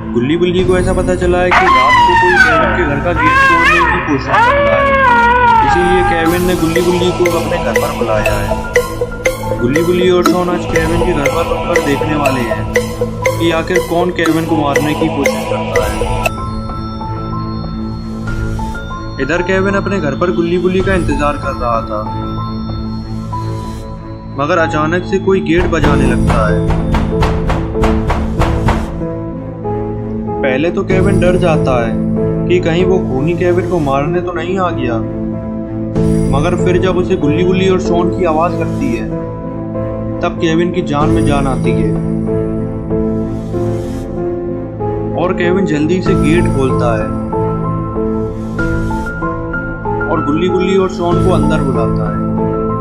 गुल्ली बुल्ली को ऐसा पता चला है कि रात को कोई केविन के घर का गेट तोड़ने की कोशिश कर रहा है। इसीलिए केविन ने गुल्ली बुल्ली को अपने घर पर बुलाया है। गुल्ली बुल्ली और शॉन आज केविन के घर पर रुककर देखने वाले हैं कि आखिर कौन केविन को मारने की कोशिश करता है। इधर केविन अपने घर पर गुल्ली बुल्ली का इंतजार कर रहा था, मगर अचानक से कोई गेट बजाने लगता है। पहले तो केविन डर जाता है कि कहीं वो खूनी केविन को मारने तो नहीं आ गया, मगर फिर जब उसे गुल्ली गुल्ली और शॉन की आवाज लगती है तब केविन की जान में जान आती है और केविन जल्दी से गेट खोलता है और गुल्ली गुल्ली और शॉन को अंदर बुलाता है।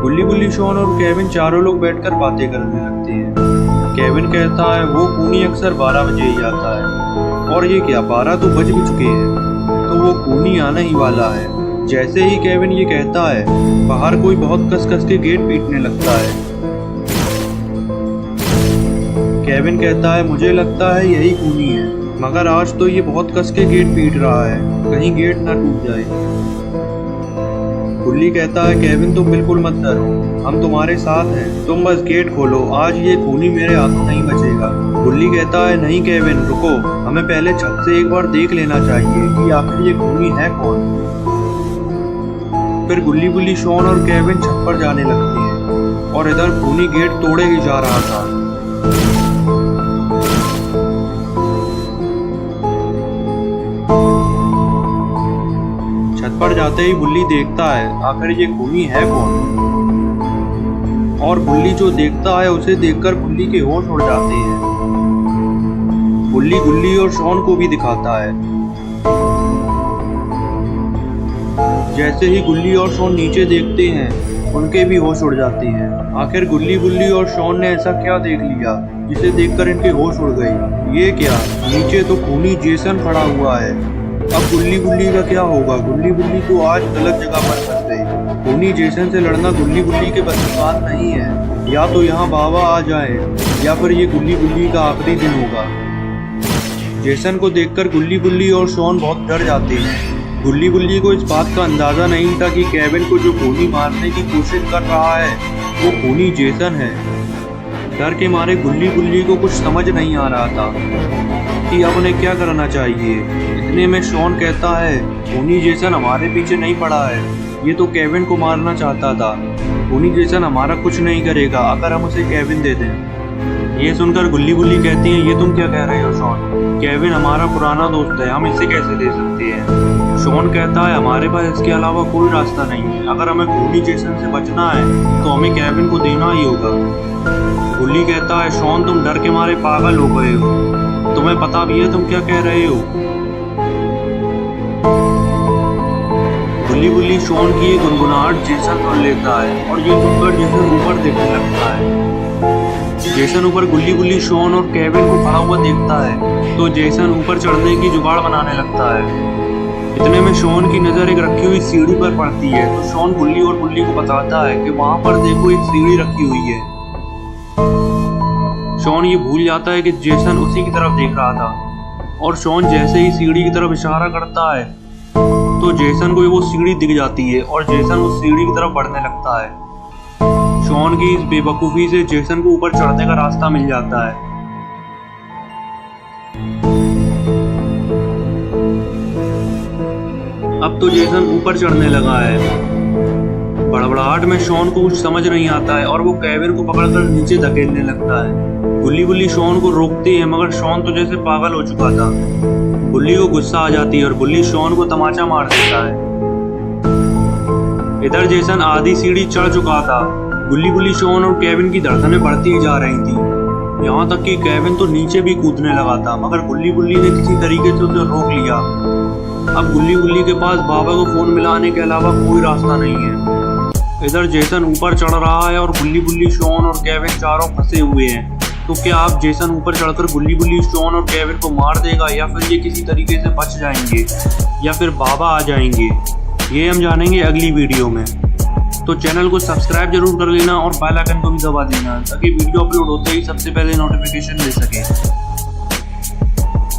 गुल्ली गुल्ली, शॉन और केविन चारों लोग बैठकर बातें करने लगते हैं। केविन कहता है वो खूनी अक्सर 12 बजे ही आता है और ये क्या 12 तो बज भी चुके हैं, तो वो खूनी आने ही वाला है। जैसे ही केविन ये कहता है बाहर कोई बहुत कस कस के गेट पीटने लगता है। केविन कहता है मुझे लगता है यही खूनी है, मगर आज तो ये बहुत कस के गेट पीट रहा है, कहीं गेट ना टूट जाए। गुल्ली कहता है केविन तुम बिल्कुल मत डरो, हम तुम्हारे साथ हैं, तुम बस गेट खोलो, आज ये खूनी मेरे हाथों नहीं बचेगा। गुल्ली कहता है नहीं केविन रुको, हमें पहले छत से एक बार देख लेना चाहिए कि आखिर ये खूनी है कौन। फिर गुल्ली बुल्ली, शॉन और केविन छत पर जाने लगते हैं और इधर खूनी गेट तोड़े ही जा रहा था। छत पर जाते ही बुल्ली देखता है आखिर ये खूनी है कौन, और बुल्ली जो देखता है उसे देखकर बुल्ली के होश उड़ जाते हैं। बुल्ली गुल्ली और शॉन को भी दिखाता है। जैसे ही गुल्ली और शॉन नीचे देखते हैं उनके भी होश उड़ जाते हैं। आखिर गुल्ली बुल्ली और शॉन ने ऐसा क्या देख लिया जिसे देखकर इनके होश उड़ गई। ये क्या, नीचे तो खूनी जेसन खड़ा हुआ है। अब गुल्ली बुल्ली का क्या होगा। गुल्ली बुल्ली को आज गलत जगह पर फंस गई। खूनी जेसन से लड़ना गुल्ली बुल्ली के बस की बात नहीं है। या तो यहाँ बाबा आ जाए या फिर ये गुल्ली बुल्ली का आखिरी दिन होगा। जेसन को देखकर गुल्ली बुल्ली और शॉन बहुत डर जाते हैं। गुल्ली बुल्ली को इस बात का अंदाजा नहीं था कि केविन को जो खूनी मारने की कोशिश कर रहा है वो खूनी जेसन है। डर के मारे गुल्ली बुल्ली को कुछ समझ नहीं आ रहा था कि अब उन्हें क्या करना चाहिए। इतने में शॉन कहता है खूनी जेसन हमारे पीछे नहीं पड़ा है, ये तो केविन को मारना चाहता था। खूनी जेसन हमारा कुछ नहीं करेगा अगर हम उसे केविन दे दें। ये सुनकर गुल्ली बुल्ली कहती है ये तुम क्या कह रहे हो शॉन, केविन हमारा पुराना दोस्त है, हम इसे कैसे दे सकते हैं। शॉन कहता है हमारे पास इसके अलावा कोई रास्ता नहीं है, अगर हमें खूनी जेसन से बचना है तो हमें केविन को देना ही होगा। गुल्ली कहता है शॉन तुम डर के मारे पागल हो गए हो, तुम्हें पता भी है तुम क्या कह रहे हो। गुल्ली बुल्ली शॉन की गुनगुनाहट जेसन सुन लेता है और ये सुनकर जेसन ऊपर देखने लगता है। जेसन ऊपर गुल्ली बुल्ली, शॉन और केविन को खड़ा हुआ देखता है तो जेसन ऊपर चढ़ने की जुगाड़ बनाने लगता है। इतने में शॉन की नजर एक रखी हुई सीढ़ी पर पड़ती है तो शॉन गुल्ली और बुल्ली को बताता है कि वहां पर देखो एक सीढ़ी रखी हुई है। शॉन ये भूल जाता है कि जेसन उसी की तरफ देख रहा था और शॉन जैसे ही सीढ़ी की तरफ इशारा करता है तो जेसन को वो सीढ़ी दिख जाती है और जेसन उस सीढ़ी की तरफ बढ़ने लगता है। शॉन की इस बेवकूफी से जेसन को ऊपर चढ़ने का रास्ता मिल जाता है। अब तो जेसन ऊपर चढ़ने लगा है। बड़बड़ाहट में शॉन को कुछ समझ नहीं आता है और वो केविन को पकड़कर नीचे धकेलने लगता है। गुल्ली बुल्ली शॉन को रोकती है मगर शॉन तो जैसे पागल हो चुका था। गुल्ली को गुस्सा आ जाती है और गुल्ली शॉन को तमाचा मार देता है। इधर जेसन आधी सीढ़ी चढ़ चुका था। गुल्ली बुल्ली, शॉन और केविन की धड़कनें बढ़ती ही जा रही थी, यहाँ तक कि केविन तो नीचे भी कूदने लगा था, मगर गुल्ली बुल्ली ने किसी तरीके से उसे रोक लिया। अब गुल्ली बुल्ली के पास बाबा को फोन मिलाने के अलावा कोई रास्ता नहीं है। इधर जेसन ऊपर चढ़ रहा है और गुल्ली बुल्ली, शॉन और केविन चारों फंसे हुए हैं। तो क्या आप जेसन ऊपर चढ़कर गुल्ली बुल्ली, शॉन और केविन को मार देगा या फिर ये किसी तरीके से बच जाएंगे या फिर बाबा आ जाएंगे, ये हम जानेंगे अगली वीडियो में। तो चैनल को सब्सक्राइब जरूर कर लेना और बेल आइकन को भी दबा देना ताकि वीडियो अपलोड होते ही सबसे पहले नोटिफिकेशन मिल सके।